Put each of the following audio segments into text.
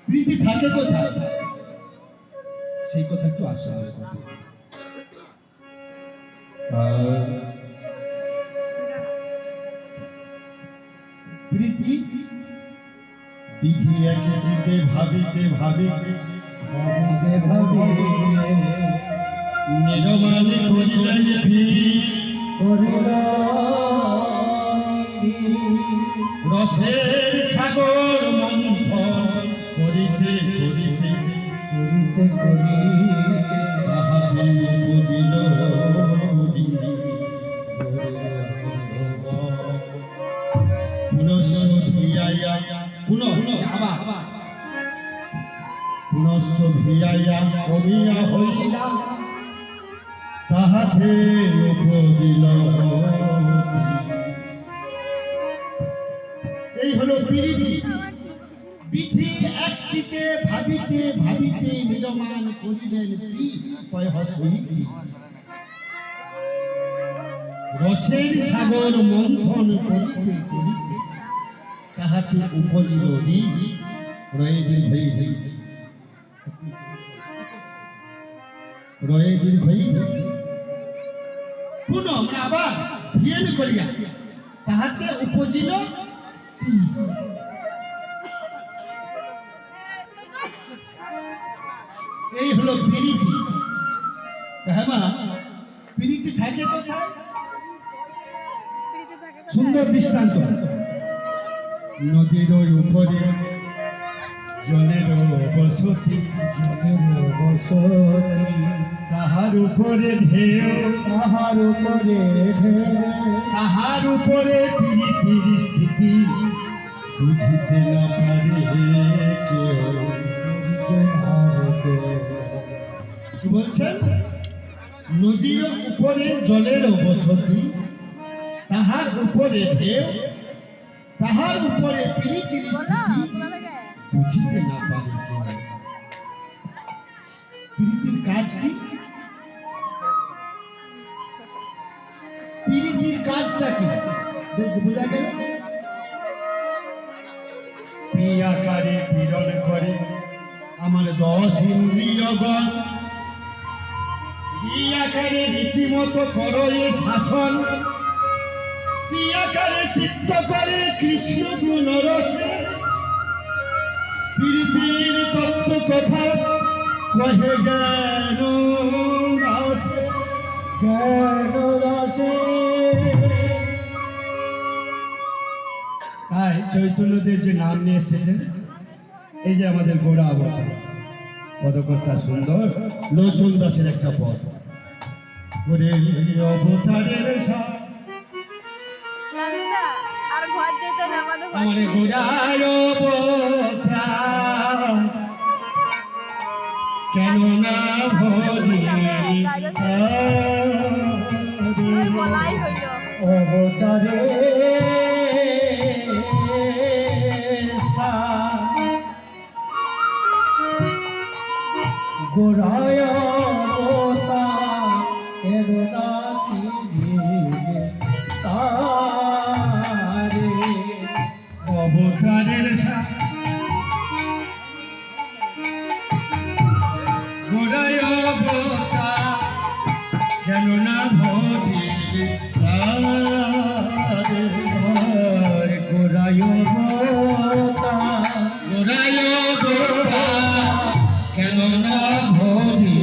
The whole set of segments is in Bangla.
প্রীতি থাকে কোথায় সেই কথা একটু আশ্বাস প্রীতি বিধি একে জিতে ভাবিতে ভাবিতে ভাবিতে ভাবিতে নিরমানে করিলেন রসের সাগর মন্থন করিতে করিতে করিতে করিতে তাহাতে বুঝিল পুনশ্চ ভিয়াইয়া কমিয়া হইলা তাহাতে উপজিল। এই হলো প্রীতি। বিধি এক চিতে ভাবিতে ভাবিতে নিরমান করিলেন রসের সাগর মন্থন করিতে করিতে তাহাতে উপজিল রয়ে দীর্ঘই রয়ে দীর্ঘই পুনঃ আমরা আবার ভিয়েন করিয়া তাহাতে উপজিল। এই হলো প্রীতি। হ্যাঁ মা, প্রীতি থাকে কোথায়? সুন্দর দৃষ্টান্ত। নদীর উপরে জলের বসতি, জলের বসতি, তাহার উপরে ঢেউ, তাহার উপরে ঢেউ, তাহার উপরে প্রীতির স্থিতি বুঝিতে না পারে কেউ। কি বলছেন? নদীর উপরে জলের বসতি, তাহার উপরে ঢেউ, তাহার উপরে প্রীতির স্থিতি বুঝিতে না পারে কেউ। প্রীতির কাজ কি? প্রীতির কাজটা কি বেশ বোঝা গেল। প্রিয়াকারে পীড়ন করে আমার 10 ইন্দ্রিয়গণ, প্রিয়াকারে রীতিমতো করো এ শাসন, প্রিয়াকারে চিত্ত করে কৃষ্ণ গুণ রসে, প্রীতির তত্ত্ব কথা কহে জ্ঞান রসে, জ্ঞান রসে। তাই চৈতন্যদেব যে নাম নিয়ে এসেছেন, এই যে আমাদের গোড়া অবতার পদকর্তা সুন্দর লোচন দাসের একটা পদ, গোরে অবতারের আমার গোড়ায় অবতার কেন না ভরি অবতারে গোড়ায় অবতার তারে অবতারের গোড়ায় অবতার কেন না ভরি তারে গোড়ায় অবতার, গোড়ায় অবতার কেন না ভরি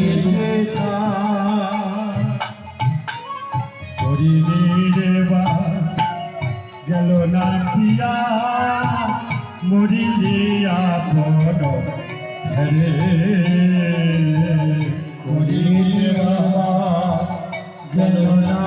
করিলে বা গেল না প্রিয়া মরিলে আপন করিলে বা গেল না।